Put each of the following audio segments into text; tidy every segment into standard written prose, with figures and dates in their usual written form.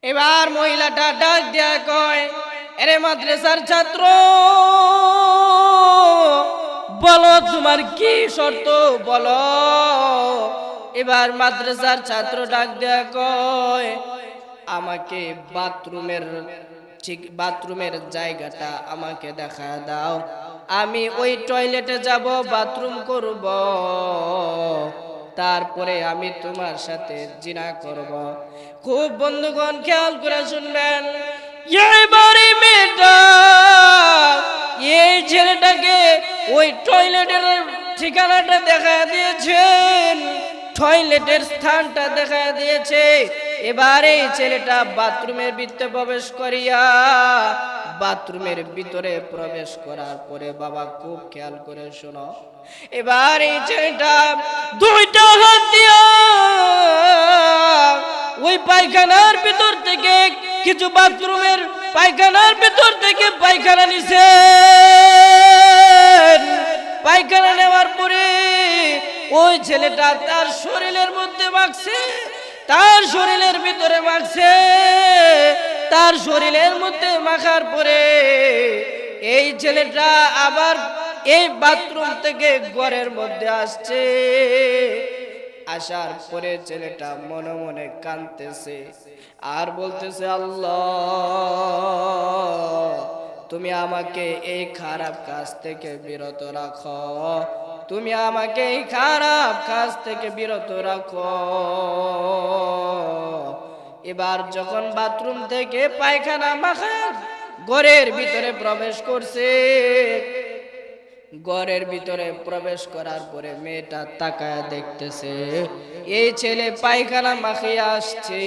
এবার মহিলাটা ডাক দিয়া কয়, আরে মাদ্রাসার ছাত্র, বলো তোমার কি শর্ত বলো। এবার মাদ্রাসার ছাত্র ডাক দিয়া কয়, আমাকে বাথরুমের জায়গাটা আমাকে দেখা দাও, আমি ওই টয়লেটে যাব, বাথরুম করব, তারপরে আমি তোমার সাথে জিনা করব। খুব বন্ধুগণ খেয়াল করে শুনবেন, এবারে মেয়েটা এই ছেলেটাকে ওই টয়লেটের ঠিকানাটা দেখা দিয়েছেন, টয়লেটের স্থানটা দেখা দিয়েছে। এবারে ছেলেটা বাথরুমের ভিতরে প্রবেশ করিয়া, বাথরুমের ভিতরে প্রবেশ করার পরে বাবা খুব খেয়াল করে শোনো, এবার এই ছেলেটা দুইটা হাত দিয়া ওই পায়খানার ভিতর থেকে কিছু বাথরুমের পায়খানার ভিতর থেকে পায়খানা নিছে। পায়খানা নেওয়ার পরে ওই ছেলেটা তার শরীরের মধ্যে মাখছে, তার শরীরের ভিতরে মাখছে। তার শরীরের মধ্যে মাখার পরে এই ছেলেটা আবার এই বাথরুম থেকে ঘরের মধ্যে আসছে। আসার পরে ছেলেটা মনে মনে কাঁদতেছে আর বলতেছে, আল্লাহ তুমি আমাকে এই খারাপ কাজ থেকে বিরত রাখো, তুমি আমাকে এই খারাপ কাজ থেকে বিরত রাখো। এবার যখন বাথরুম থেকে পায়খানা মাখা ঘরের ভিতরে প্রবেশ করছে, ঘরের ভিতরে প্রবেশ করার পরে মেয়েটা তাকায় দেখতেছে এই ছেলে পায়খানা মাখিয়ে আসছে।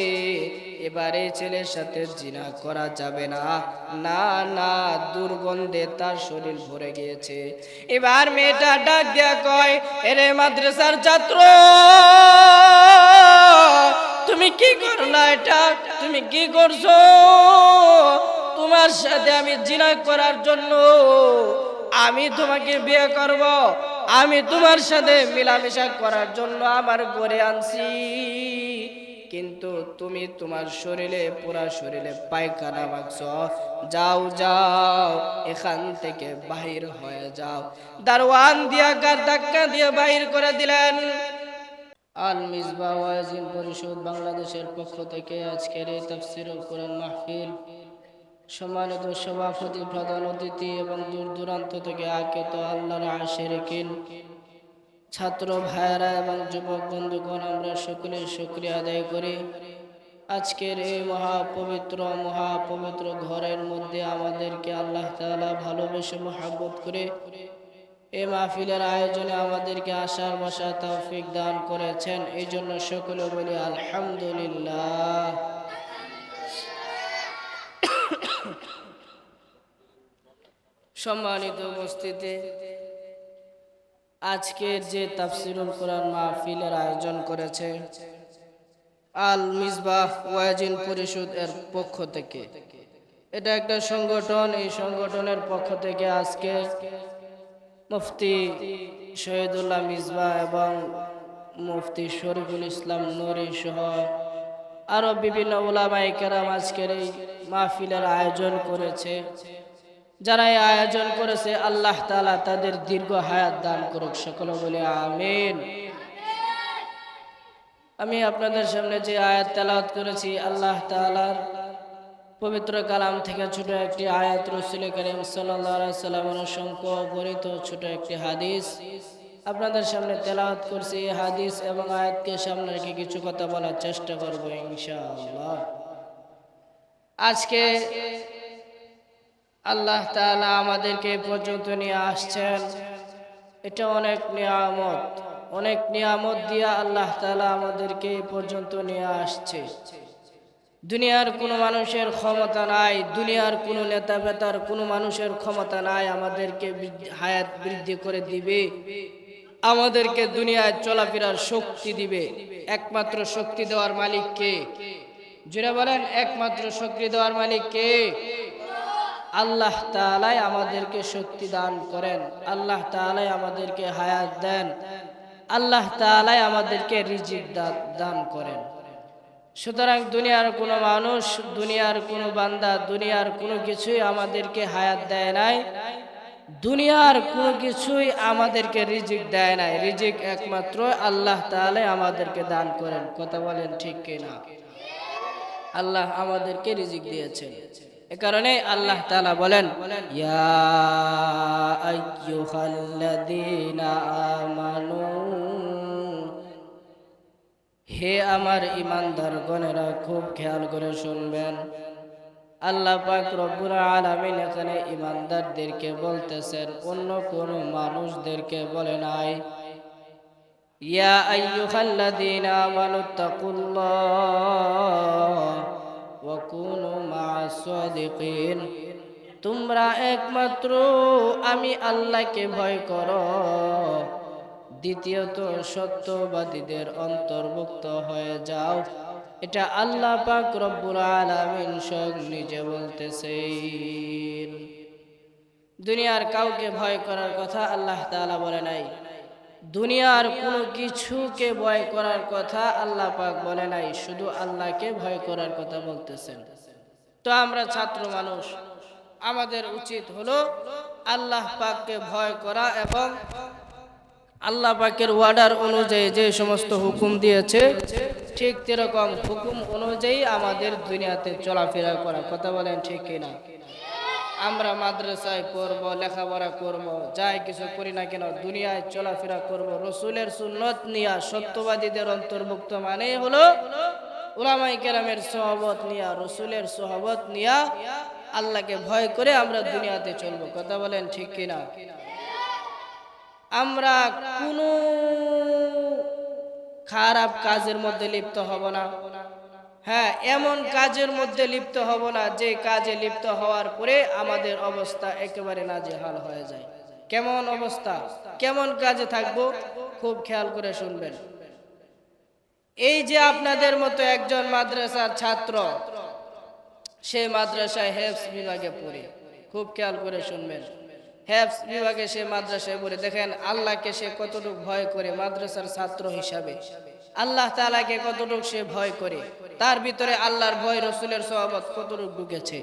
এবার এই ছেলের সাথে জিনা করা যাবে না, না না, দুর্গন্ধে তার শরীর ভরে গিয়েছে। এবার মেয়েটা ডাক দিয়া কয়, এরে মাদ্রাসার ছাত্র, তুমি কি করলা এটা, তুমি কি করছো? তোমার সাথে আমি জিনা করার জন্য আমি তোমাকে বিয়ে করব, আমি তোমার সাথে মিলামেশা করার জন্য আমার ঘরে আনছি, কিন্তু তুমি তোমার শরীরে পুরা শরীরে পায়খানা মাখছো, যাও যাও এখান থেকে বাহির হয়ে যাও। দারওয়ান দিয়া গার ধাক্কা দিয়ে বাহির করে দিলেন। আল মিসবাহ ওয়াজিন পরিষদ বাংলাদেশের পক্ষ থেকে আজকের এই তাফসীরুল কোরআন মাহফিল সম্মানিত সভাপতি, প্রধান অতিথি এবং দূর দূরান্ত থেকে আগত আল্লাহর আশিকিন ছাত্র ভাইয়েরা এবং যুবক বন্ধুগণ, আমরা সকলে শুকরিয়া আদায় করি আজকের এই মহাপবিত্র ঘরের মধ্যে আমাদেরকে আল্লাহ তাআলা ভালোবেসে মহব্বত করে এই মাহফিলের আয়োজনে আমাদেরকে আসার বসার তৌফিক দান করেছেন। এই জন্য সকলে বলি আলহামদুলিল্লাহ। সম্মানিত উপস্থিতি, আজকের যে তাফসীরুল কোরআন মাহফিলের আয়োজন করেছে আল মিসবাহ ওয়াজিন পরিষদ এর পক্ষ থেকে, এটা একটা সংগঠন। এই সংগঠনের পক্ষ থেকে আজকে মুফতি শহীদুল্লাহ মিসবাহ এবং মুফতি শরীফুল ইসলাম নুরী সহ আরো বিভিন্ন উলামায়ে কেরাম আজকের এই মাহফিলের আয়োজন করেছে। যারা এই আয়োজন করেছে আল্লাহ তাআলা তাদের দীর্ঘ হায়াত দান করুক, সকলে বলে আমিন। আমি আপনাদের সামনে যে আয়াত তেলাওয়াত করেছি আল্লাহ তাআলার পবিত্র কালাম থেকে ছোট একটি আয়াত, রাসূল করিম সাল্লাল্লাহু আলাইহি ওয়াসাল্লামের অসংখ্য বর্ণিত ছোট একটি হাদিস আপনাদের সামনে তেলাওয়াত করছি। এই হাদিস এবং আয়াতকে সামনে রেখে কিছু কথা বলার চেষ্টা করব ইনশাআল্লাহ। আজকে আল্লাহ তাআলা আমাদেরকে পর্যন্ত নিয়ে আসছেন, এটা অনেক নিয়ামত দিয়া আল্লাহ তাআলা আমাদেরকে পর্যন্ত নিয়ে আসছে। দুনিয়ার কোনো মানুষের ক্ষমতা নাই, দুনিয়ার কোনো নেতা বেতার কোনো মানুষের ক্ষমতা নাই আমাদেরকে হায়াত বৃদ্ধি করে দিবে, আমাদেরকে দুনিয়ায় চলাফেরার শক্তি দিবে। একমাত্র শক্তি দেওয়ার মালিক কে? যারা বলেন একমাত্র শক্তি দেওয়ার মালিক কে? আল্লাহ তাআলাই আমাদেরকে শক্তি দান করেন, আল্লাহ তাআলাই আমাদেরকে হায়াত দেন, আল্লাহ তাআলাই আমাদেরকে রিজিক দান করেন। সুতরাং দুনিয়ার কোনো মানুষ, দুনিয়ার কোনো বান্দা, দুনিয়ার কোনো কিছুই আমাদেরকে হায়াত দেয় নাই, দুনিয়ার কোনো কিছুই আমাদেরকে রিজিক দেয় নাই। রিজিক একমাত্র আল্লাহ তাআলা আমাদেরকে দান করেন। কথা বলেন ঠিক কিনা? আল্লাহ আমাদেরকে রিজিক দিয়েছেন। এ কারণে আল্লাহ তাআলা বলেন, ইয়া আইয়ুহাল্লাযীনা আমানু, হে আমার ঈমানদারগণেরা, খুব খেয়াল করে শুনবেন। আল্লাহ পাক রব্বুল আলামিন এখানে ঈমানদারদেরকে বলতেছেন, অন্য কোন মানুষদেরকে বলে নাই। ইয়া আইয়ুহাল্লাযীনা আমানুত্তাকুল্লাহ ওয়া কুনু মা'আস সাদিকিন, তোমরা একমাত্র আমি আল্লাহকে ভয় করো, দ্বিতীয়ত সত্যবাদীদের অন্তর্ভুক্ত হয়ে যাও। এটা আল্লাহ পাক রব্বুল আলামিন স্বয়ং নিজে বলতেছেন। দুনিয়ার কাউকে ভয় করার কথা আল্লাহ তাআলা বলে নাই, দুনিয়ার কোনো কিছুকে ভয় করার কথা আল্লাহ পাক বলে নাই, শুধু আল্লাহকে ভয় করার কথা বলতেছেন। তো আমরা ছাত্র মানুষ, আমাদের উচিত হলো আল্লাহ পাককে ভয় করা এবং আল্লাহ পাকের ওয়ার্ডার অনুযায়ী যে সমস্ত হুকুম দিয়েছে ঠিক সেরকম হুকুম অনুযায়ী আমাদের দুনিয়াতে চলাফেরা করা। কথা বলেন ঠিক কিনা? আমরা মাদ্রাসায় পড়বো, লেখাপড়া করব, যাই কিছু করি না কেন দুনিয়ায় চলাফেরা করব রসুলের সুন্নত নিয়া, সত্যবাদীদের অন্তর্ভুক্ত মানে হলো উলামায়ে কেরামের সোহবত নিয়া, রসুলের সোহবত নিয়া আল্লাহকে ভয় করে আমরা দুনিয়াতে চলবো। কথা বলেন ঠিক কিনা? আমরা কোনো খারাপ কাজের মধ্যে লিপ্ত হব না। হ্যাঁ, এমন কাজের মধ্যে লিপ্ত হব না যে কাজে লিপ্ত হওয়ার পরে আমাদের অবস্থা একেবারে নাজেহাল হয়ে যায়। কেমন অবস্থা, কেমন কাজে থাকবো, খুব খেয়াল করে শুনবেন। এই যে আপনাদের মতো একজন মাদ্রাসার ছাত্র, সে মাদ্রাসায় হেফজ বিভাগে পড়ে, খুব খেয়াল করে শুনবেন। হেফজ বিভাগে সে মাদ্রাসায় পড়ে, দেখেন আল্লাহকে সে কতটুকু ভয় করে মাদ্রাসার ছাত্র হিসাবে, আল্লাহ তাআলাকে কতটুকু সে ভয় করে, তার ভিতরে আল্লাহর ভয়, রসুলের সোহবত কতটুকু ঢুকেছে।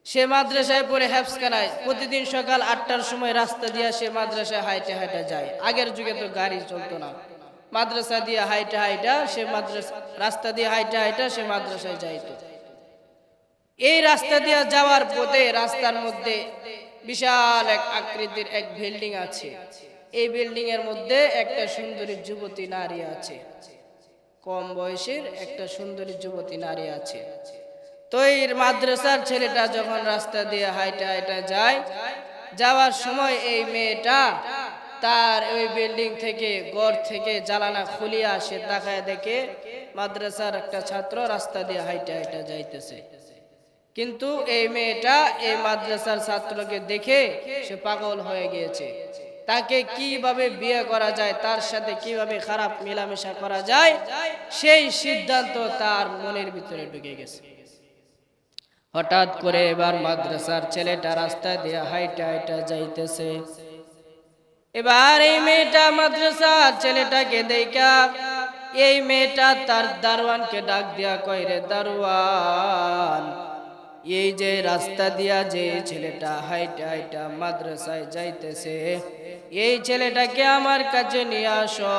সে মাদ্রাসায় পড়ে হেফজখানায় প্রতিদিন সকাল 8টার সময় রাস্তা দিয়ে সে মাদ্রাসায় হাইটে হাইটে যায়। আগের যুগে তো গাড়ি চলতো না, মাদ্রাসা দিয়ে হাইটে হাইটা সে রাস্তা দিয়ে হাইটে হাইটা সে মাদ্রাসায় যাইতো। এই রাস্তা দিয়ে যাওয়ার পথে রাস্তার মধ্যে বিশাল এক আকৃতির এক বিল্ডিং আছে। এই বিল্ডিং এর মধ্যে একটা সুন্দরী যুবতী নারী আছে, কম বয়সের একটা সুন্দরী যুবতী নারী আছে। তো এই মাদ্রাসার ছেলেটা যখন রাস্তা দিয়ে হাইটা হাইটা যায়, যাওয়ার সময় এই মেয়েটা তার ওই বিল্ডিং থেকে, ঘর থেকে জানালা খুলিয়া সে তাকায় দেখে মাদ্রাসার একটা ছাত্র রাস্তা দিয়ে হাইটা হাইটা যাইতেছে। কিন্তু এই মেয়েটা এই মাদ্রাসার ছাত্রকে দেখে সে পাগল হয়ে গিয়েছে। তাকে কিভাবে বিয়ে করা যায়, তার সাথে কিভাবে খারাপ মেলামেশা করা যায়, সেই সিদ্ধান্ত তার মনের ভিতরে ঢুকে গেছে। হঠাৎ করে এবার মাদ্রাসার ছেলেটা রাস্তা দিয়ে হাইটা হাইটা যাইতেছে। এবার এই মেয়েটা মাদ্রাসার ছেলেটাকে দেখা এই মেয়েটা তার দারোয়ানকে ডাক দিয়া কয়, রে দারোয়ান, এই যে রাস্তা দিয়া যে ছেলেটা হাইটা হাইটা মাদ্রাসায় যাইতেছে, এই ছেলেটাকে আমার কাছে নিয়ে আসো,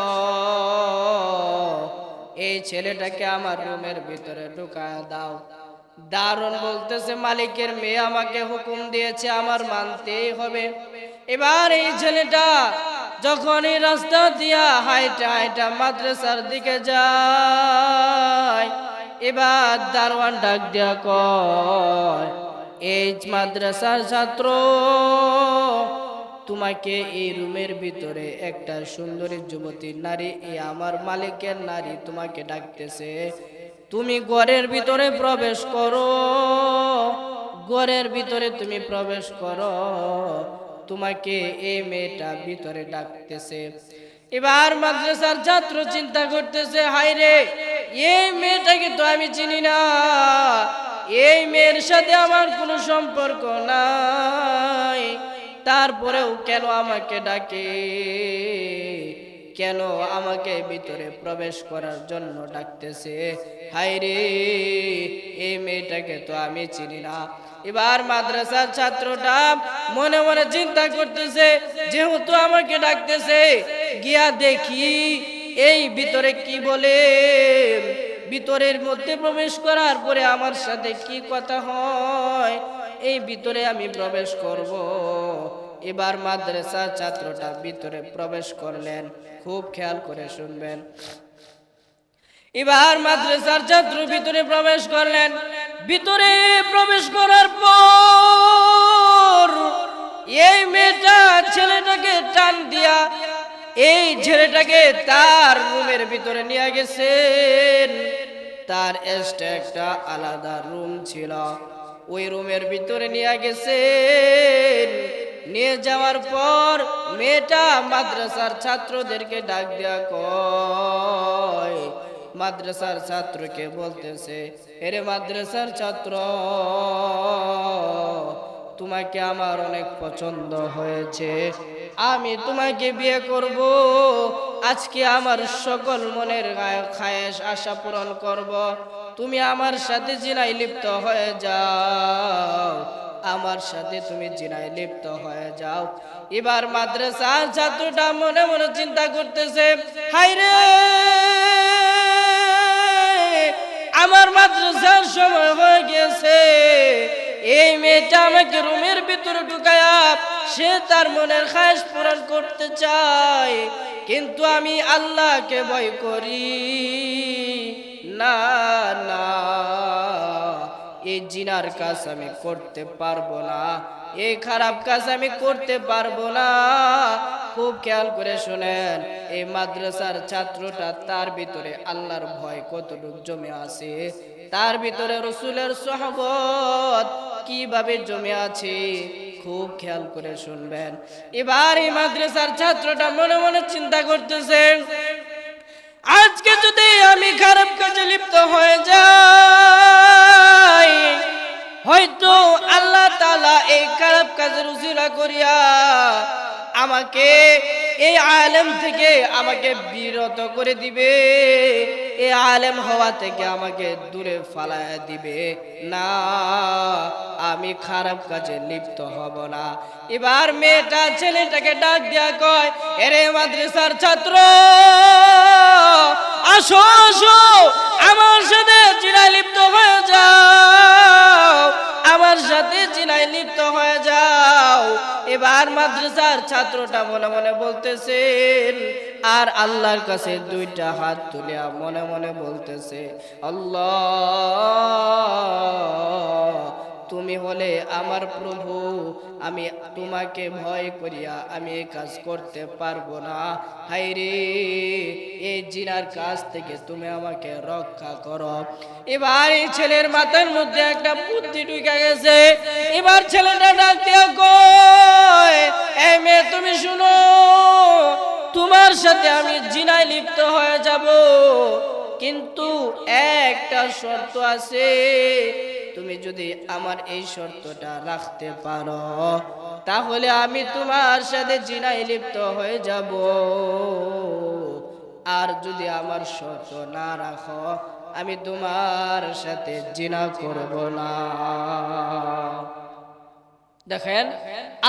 এই ছেলেটাকে আমার রুমের ভিতরে ঢুকায় দাও। দারোয়ান বলতেছে, মালিকের মেয়ে আমাকে হুকুম দিয়েছে, আমার মানতেই হবে। এবার এই ছেলেটা যখন এই রাস্তা দিয়া হাইটা হাইটা মাদ্রাসার দিকে যায়, এবার দারোয়ান ডাক দিয়া কয়, এই মাদ্রাসার ছাত্র, তোমাকে এই রুমের ভিতরে একটা সুন্দরী যুবতী নারী, এই আমার মালিকের নারী তোমাকে ডাকতেছে, তুমি ঘরের ভিতরে প্রবেশ করো, ঘরের ভিতরে তুমি প্রবেশ করো, তোমাকে এই মেয়েটা ভিতরে ডাকতেছে। এবার মাদ্রাসার ছাত্র চিন্তা করতেছে, হায় রে, এই মেয়েটাকে তো আমি চিনি না, এই মেয়ের সাথে আমার কোনো সম্পর্ক নাই, তারপরেও কেন আমাকে ডাকে। কেন আমাকে ভিতরে প্রবেশ করার জন্য ডাকতেছে? হায়রে, এই মেয়েটাকে তো আমি চিনি না। এবার মাদ্রাসার ছাত্রটা মনে মনে চিন্তা করতেছে, যেহেতু আমাকে ডাকতেছে, গিয়া দেখি এই ভিতরে কি বলে। ভিতরের মধ্যে প্রবেশ করার পরে আমার সাথে কি কথা হয়, এই ভিতরে আমি প্রবেশ করব। এবার মাদ্রাসার ছাত্রটা ভিতরে প্রবেশ করলেন। খুব খেয়াল করে শুনবেন। এবার মাদ্রাসার ছাত্র ভিতরে প্রবেশ করলেন। ভিতরে প্রবেশ করার পর এই মেয়েটা ছেলেটাকে টান দিয়া এই ছেলেটাকে তার রুমের ভিতরে নিয়ে গেছেন। তার এক্সট্রা একটা আলাদা রুম ছিল, ওই রুমের ভিতরে নিয়ে গেছেন। নিয়ে যাওয়ার পর মেয়েটা মাদ্রাসার ছাত্রদেরকে ডাক দেয়া কয়, মাদ্রাসার ছাত্রকে বলতেছে, এরে মাদ্রাসার ছাত্র, তোমাকে আমার অনেক পছন্দ হয়েছে, আমি তোমাকে বিয়ে করব। আজকে আমার সকল মনের খায়েশ আশা পূরণ করব। তুমি আমার সাথে জিনায় লিপ্ত হয়ে যাও, আমার সাথে তুমি জিনায় লিপ্ত হয়ে যাও। এবার মাদ্রাসার ছাত্রটা মনে মনে চিন্তা করতেছে, হায়রে, আমার মাদ্রাসার সময় হয়ে গেছে। এই মেয়েটা আমাকে রুমের ভিতরে ঢুকায়া সে তার মনের খায়েশ পূরণ করতে চায়, কিন্তু আমি আল্লাহকে ভয় করি না, না, এই জিনার কাজ আমি করতে পারবো না, এই খারাপ কাজ আমি করতে পারবো না। খুব খেয়াল করে শুনেন, এই মাদ্রাসার ছাত্রটা তার ভিতরে আল্লাহর ভয় কতটুকু জমে আছে, তার ভিতরে রাসূলের সুহবত কিভাবে জমে আছে, খুব খেয়াল করে শুনবেন। এবার এই মাদ্রাসার ছাত্রটা মনে মনে চিন্তা করতেছে, আজকে যদি আমি খারাপ কাজে লিপ্ত হয়ে যাই, হয়তো আল্লাহ তাআলা এই খারাপ কাজের উসিলা করিয়া আমাকে এই আলেম থেকে আমাকে বিরত করে দিবে, এই আলেম হওয়া থেকে আমাকে দূরে ফালায়া দিবে না, আমি খারাপ কাজে লিপ্ত হব না। এবার মেয়েটা ছেলেটাকে ডাক দিয়া কয়, এরে মাদ্রাসার ছাত্র, আসো আসো, আমার সাথে জিনায় লিপ্ত হয়ে যাও, আমার সাথে জিনায় লিপ্ত হয়ে যাও। এবার মাদ্রাসার ছাত্রটা মনে মনে বলতেছেন, আর আল্লাহর কাছে দুইটা হাত তুলিয়া মনে মনে বলতেছে, আল্লাহ, তুমি হলে আমার প্রভু, আমি তোমাকে ভয় করিয়া আমি এই কাজ করতে পারবো না। হায়রে, এই জিনার কাজ থেকে তুমি আমাকে রক্ষা করো। এবার এই ছেলের মাথার মধ্যে একটা বুদ্ধি ঢুকে গেছে। এবার ছেলেটা ডাক দিয়া কয়, এই মেয়ে তুমি শুনো, তোমার সাথে আমি জিনায় লিপ্ত হয়ে যাব, কিন্তু একটা শর্ত আছে, তুমি যদি আমার এই শর্তটা রাখতে পারো, তাহলে আমি তোমার সাথে জিনায় লিপ্ত হয়ে যাব, আর যদি আমার শর্ত না রাখো, আমি তোমার সাথে জিনা করব না। দেখেন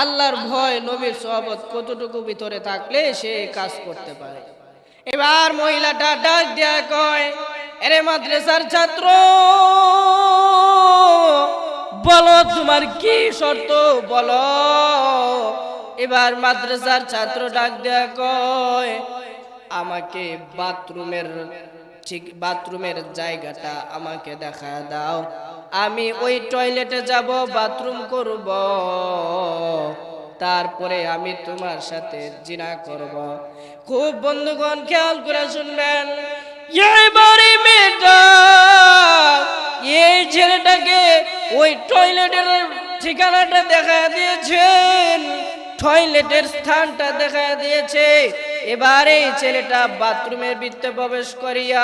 আল্লাহর ভয়, নবীর সুহবত কতটুকু ভিতরে থাকলে সে কাজ করতে পারে। এবার মহিলাটা ডাক দেয়া কয়, এরে মাদ্রাসার ছাত্র, বলো তোমার কি শর্ত, বলো। এবার মাদ্রাসার ছাত্র ডাক দেয়া কয়, আমাকে বাথরুমের জায়গাটা আমাকে দেখা দাও, আমি ওই টয়লেটে যাব, বাথরুম করব, তারপরে আমি তোমার সাথে জিনা করব। খুব বন্ধুগণ খেয়াল করে শুনবেন, এইবারে মেয়েটা এই ছেলেটাকে ওই টয়লেটের ঠিকানাটা দেখা দিয়েছেন, টয়লেটের স্থানটা দেখা দিয়েছে। এবারে ছেলেটা বাথরুমের ভিতরে প্রবেশ করিয়া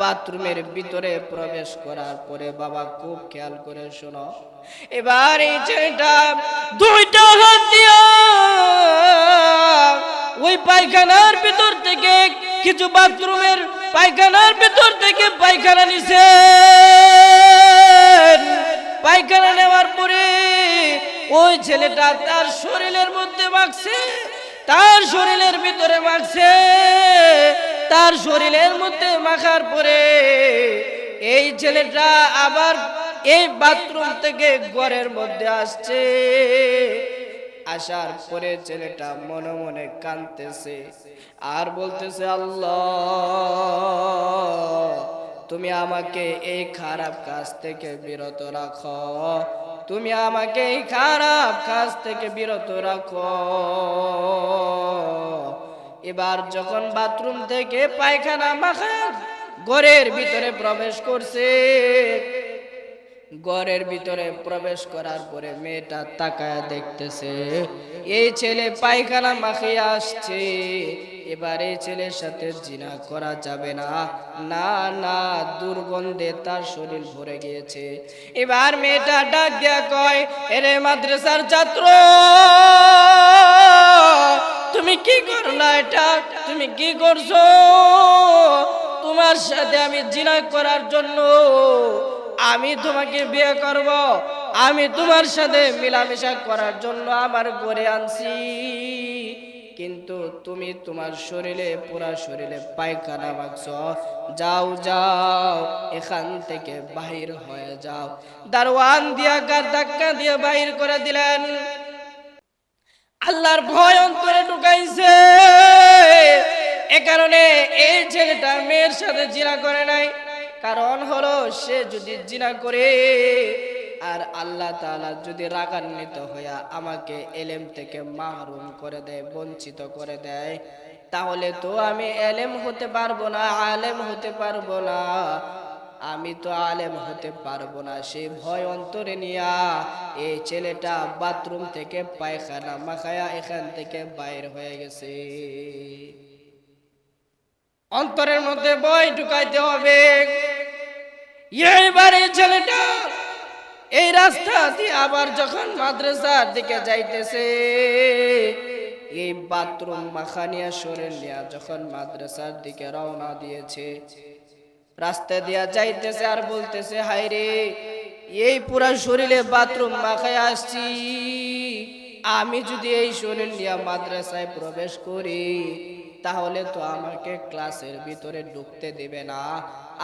বাথরুমের ভিতরে প্রবেশ করার পরে, বাবা খুব খেয়াল করে শোনো, এবার এই ছেলেটা দুইটা হাত দিয়া ওই পায়খানার ভিতরে থেকে কিছু বাথরুমের পায়খানার ভিতর থেকে পায়খানা নিছে। পায়খানা নেওয়ার পরে ওই ছেলেটা তার শরীরের মধ্যে মাখছে, তার শরীরের ভিতরে মাখছে। তার শরীরের মধ্যে মাখার পরে এই ছেলেটা আবার এই বাথরুম থেকে ঘরের মধ্যে আসছে। আসার পরে ছেলেটা মনে মনে কাঁদতেছে আর বলতেছে, আল্লাহ তুমি আমাকে এই খারাপ কাজ থেকে বিরত রাখো, তুমি আমাকে এই খারাপ কাজ থেকে বিরত রাখো। এবার যখন বাথরুম থেকে পায়খানা মাখা ঘরের ভিতরে প্রবেশ করছে, ঘরের ভিতরে প্রবেশ করার পরে মেয়েটা তাকায় দেখতেছে এই ছেলে পায়খানা মাখিয়ে আসছে। এবার এই ছেলের সাথে জিনা করা যাবে না, না না, দুর্গন্ধে তার শরীর ভরে গিয়েছে। এবার মেয়েটা ডাক দিয়া কয়, এরে মাদ্রাসার ছাত্র, তুমি কি করলা এটা? তুমি কি করছো? তোমার সাথে আমি জিনা করার জন্য আমি তোমাকে বিয়ে করব, আমি তোমার সাথে মিলামেশা করার জন্য আমার ঘরে আনছি, কিন্তু তুমি তোমার শরীরে পুরা শরীরে পায়খানা মাখছো। যাও যাও, এখান থেকে বাহির হয়ে যাও। দারওয়ান দিয়া গার ধাক্কা দিয়ে বাহির করে দিলেন। আল্লাহর ভয় অন্তরে ঢুকাইছে, এ কারণে এই ছেলেটা মেয়ের সাথে জিনা করে নাই। কারণ হলো সে যদি জিনা করে আর আল্লাহ তাআলা যদি রাগান্বিত হইয়া আমাকে এলেম থেকে মাহরুম করে দেয়, বঞ্চিত করে দেয়, তাহলে তো আমি এলেম হতে পারবো না, আলেম হতে পারবো না, আমি তো আলেম হতে পারবো না। সেই ভয় অন্তরে নিয়া এই ছেলেটা বাথরুম থেকে পায়খানা মাখায়া এখান থেকে বাইর হয়ে গেছে। অন্তরের মধ্যে ভয় ঢুকাইতে হবে। এইবারে ছেলেটা এই রাস্তা দিয়ে আবার যখন মাদ্রাসার দিকে যাইতেছে, এই বাথরুম মাখানিয়া শরীর নিয়া যখন মাদ্রাসার দিকে রওনা দিয়েছে, রাস্তা দিয়া যাইতেছে আর বলতেছে, হায় রে, এই পুরা শরীরে বাথরুম মাখায় আসছি, আমি যদি এই শরীর নিয়ে মাদ্রাসায় প্রবেশ করি তাহলে তো আমাকে ক্লাসের ভিতরে ঢুকতে দিবে না,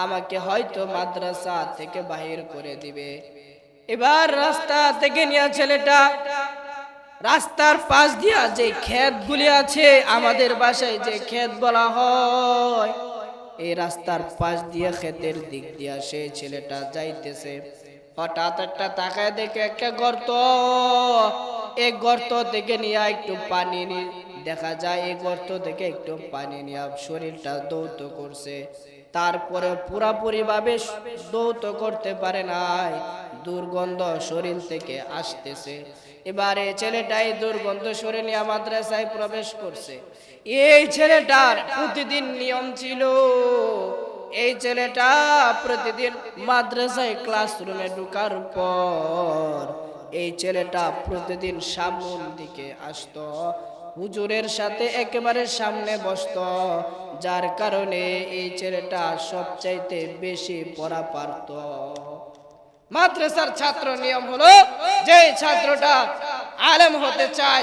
আমাকে হয়তো মাদ্রাসা থেকে বাহির করে দিবে। এবার রাস্তা থেকে নিয়ে ছেলেটা রাস্তার পাশ দিয়া যে ক্ষেতগুলি আছে, আমাদের ভাষায় যে ক্ষেত বলা হয়, এই রাস্তার পাশ দিয়ে ক্ষেতের দিক দিয়া সেই ছেলেটা যাইতেছে। হঠাৎ একটা তাকায় দেখে একটা গর্ত, এই গর্ত থেকে নিয়ে একটু পানি দেখা যায়, এই গর্ত থেকে একটু পানি নিয়ে শরীরটা দৌত করছে। তারপরে পুরাপুরি ভাবে দৌত করতে পারে নাই, দুর্গন্ধ শরীর থেকে আসতেছে। এবারে ছেলেটাই দুর্গন্ধ শরীর নিয়ে মাদ্রাসায় প্রবেশ করছে। এই ছেলেটার প্রতিদিন নিয়ম ছিল, এই ছেলেটা প্রতিদিন মাদ্রাসায় ক্লাসরুমে ঢোকার পর এই ছেলেটা প্রতিদিন সামনের দিকে আসতো, হুজুরের সাথে একেবারে সামনে বসতো, যার কারণে এই ছেলেটা সবচাইতে বেশি পড়া পারত। মাদ্রাসার ছাত্র নিয়ম হলো, যে ছাত্রটা আলেম হতে চায়,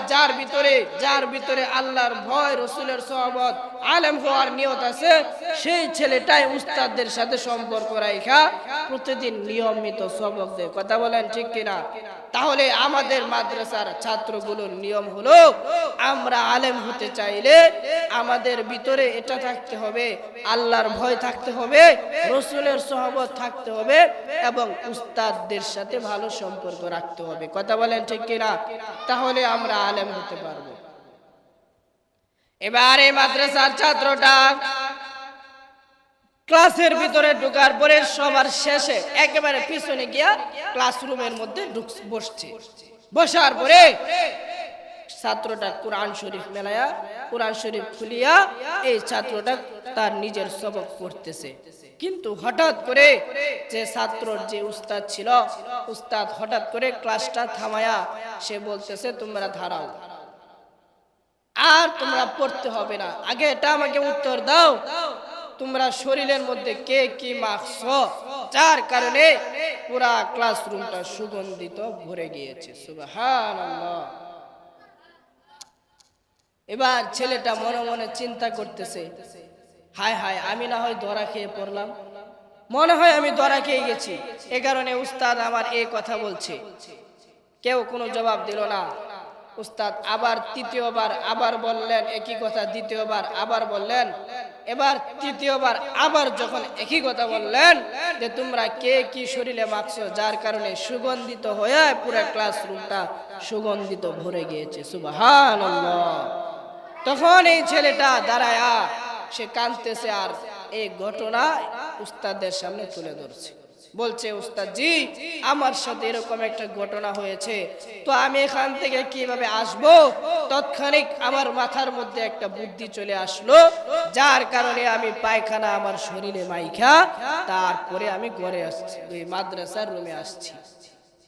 যার ভিতরে আল্লাহর ভয়, রসুলের সোহবত, আলেম হওয়ার নিয়ত আছে, সেই ছেলেটাই উস্তাদদের সাথে সম্পর্ক রাখা প্রতিদিন নিয়মিত সবক দেয়। কথা বলেন ঠিক কিনা? তাহলে আমাদের মাদ্রাসার ছাত্রগুলোর নিয়ম হলো, আমরা আলেম হতে চাইলে আমাদের ভিতরে এটা থাকতে হবে, আল্লাহর ভয় থাকতে হবে, রসুলের সোহবত থাকতে হবে এবং উস্তাদদের সাথে ভালো সম্পর্ক রাখতে হবে। কথা বলেন ঠিক কিনা? তাহলে আমরা আলেম হতে পারবো। এবার এই মাদ্রাসার ছাত্রটা ক্লাসের ভিতরে ঢোকার পরে সবার শেষে একেবারে পিছনে গিয়া ক্লাসরুমের মধ্যে বসছে। বসার পরে ছাত্রটা কোরআন শরীফ মেলায়া, কোরআন শরীফ খুলিয়া এই ছাত্রটা তার নিজের সবক পড়তেছে। কিন্তু হঠাৎ করে যে ছাত্রর যে উস্তাদ ছিল, উস্তাদ হঠাৎ করে ক্লাসটা থামায়া সে বলতেছে, তোমরা দাঁড়াও। আর তোমরা পড়তে হবে না। আগে এটা আমাকে উত্তর দাও, তোমরা শরীরের মধ্যে কে কি মাখছো যার কারণে পুরা ক্লাসরুমটা সুগন্ধিত ভরে গিয়েছে? সুবহানাল্লাহ। এবার ছেলেটা মনে মনে চিন্তা করতেছে, হায় হায়, আমি না হয় ধরা খেয়ে পড়লাম, মনে হয় আমি ধরা খেয়ে গেছি, এ কারণে উস্তাদ আমার এই কথা বলছে। কেউ কোনো জবাব দিল না। উস্তাদ আবার তৃতীয়বার আবার বললেন একই কথা, দ্বিতীয়বার আবার বললেন, এবার তৃতীয়বার আবার যখন একই কথা বললেন যে তোমরা কে কি শরীরে মাখছো যার কারণে সুগন্ধিত হয়ে পুরো ক্লাসরুমটা সুগন্ধিত ভরে গিয়েছে। সুবহানাল্লাহ। তখন এই ছেলেটা দাঁড়ায়া সে কাঁদতেছে আর এই ঘটনা উস্তাদের সামনে তুলে ধরছে। বলছে, উস্তাদ জি, আমার সাথে এরকম একটা ঘটনা হয়েছে, তো আমি এখান থেকে কিভাবে আসব? তৎক্ষণিক আমার মাথার মধ্যে একটা বুদ্ধি চলে আসলো, যার কারণে আমি পায়খানা আমার শরীরে মাইখা তারপরে আমি ঘরে আসছি, ওই মাদ্রাসার রুমে আসছি।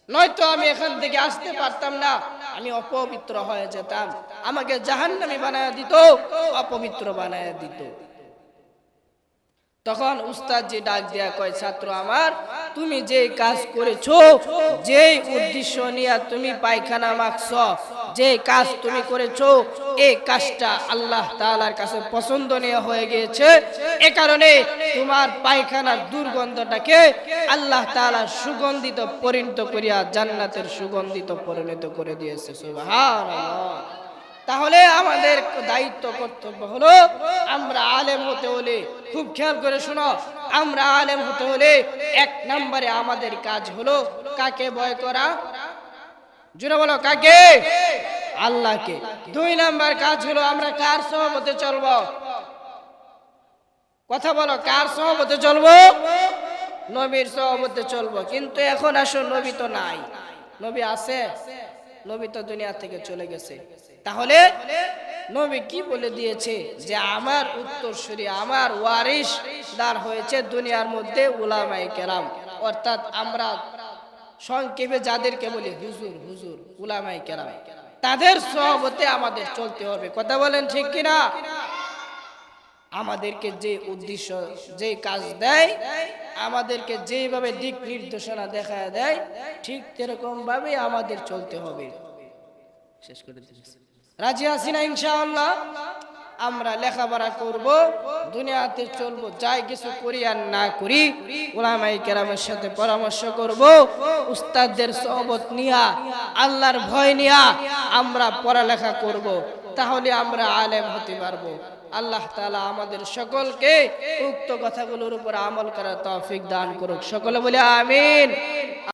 নয়তো আমি এখান থেকে আসতে পারতাম না, আমি অপবিত্র হয়ে যেতাম, আমাকে জাহান্নামী বানায় দিত, অপবিত্র বানায় দিত। তখন উস্তাদ জি ডাক দিয়া কয়, ছাত্র আমার, তুমি যে কাজ করেছো, যে উদ্দেশ্য নিয়ে তুমি পায়খানা মাখছো, যে কাজ তুমি করেছো, এই কাজটা আল্লাহ তাআলার কাছে পছন্দনীয় হয়ে গিয়েছে। এ কারণে তোমার পায়খানার দুর্গন্ধটাকে আল্লাহ তাআলা সুগন্ধিত পরিণত করিয়া জান্নাতের সুগন্ধিত পরিণত করে দিয়েছে। সুবহানাল্লাহ। তাহলে আমাদের দায়িত্ব কর্তব্য হলো, আমরা আলেম হতে হলে, খুব খেয়াল করে শোনো, আমরা আলেম হতে হলে এক নম্বরে আমাদের কাজ হলো কাকে ভয় করা? জোরে বলো, কাকে? আল্লাহকে। দুই নাম্বার কাজ হলো আমরা কার সহবতে চলবো? কথা বলো, কার সহবতে চলবো? নবীর সহবতে চলবো। কিন্তু এখন আসো, নবী তো নাই। নবী আছে? নবী তো দুনিয়া থেকে চলে গেছে। তাহলে নবী কি বলে দিয়েছে যে আমার উত্তরসূরি, আমার ওয়ারিস দার হয়েছে দুনিয়ার মধ্যে উলামায়ে কেরাম, অর্থাৎ আমরা সংক্ষেপে যাদেরকে বলি হুজুর, হুজুর উলামায়ে কেরাম, তাদের সহবতে আমাদের চলতে হবে। কথা বলেন ঠিক কিনা? আমাদেরকে যে উদ্দেশ্য, যে কাজ দেয়, আমাদেরকে যেভাবে দিক নির্দেশনা দেখা দেয়, ঠিক সেরকম ভাবে আমাদের চলতে হবে। শেষ করে দিচ্ছি। রাজি আছি না ইনশাআল্লাহ? আমরা লেখাপড়া করব, দুনিয়াতে চলবো, যাই কিছু করি আর না করি উলামায়ে কেরামের সাথে পরামর্শ করব, উস্তাদদের সোহবত নিয়া, আল্লাহর ভয় নিয়া আমরা পড়ালেখা করব, তাহলে আমরা আলেম হতে পারবো। আল্লাহ তাআলা আমাদের সকলকে উক্ত কথাগুলোর উপর আমল করার তৌফিক দান করুক। সকলে বলে আমিন।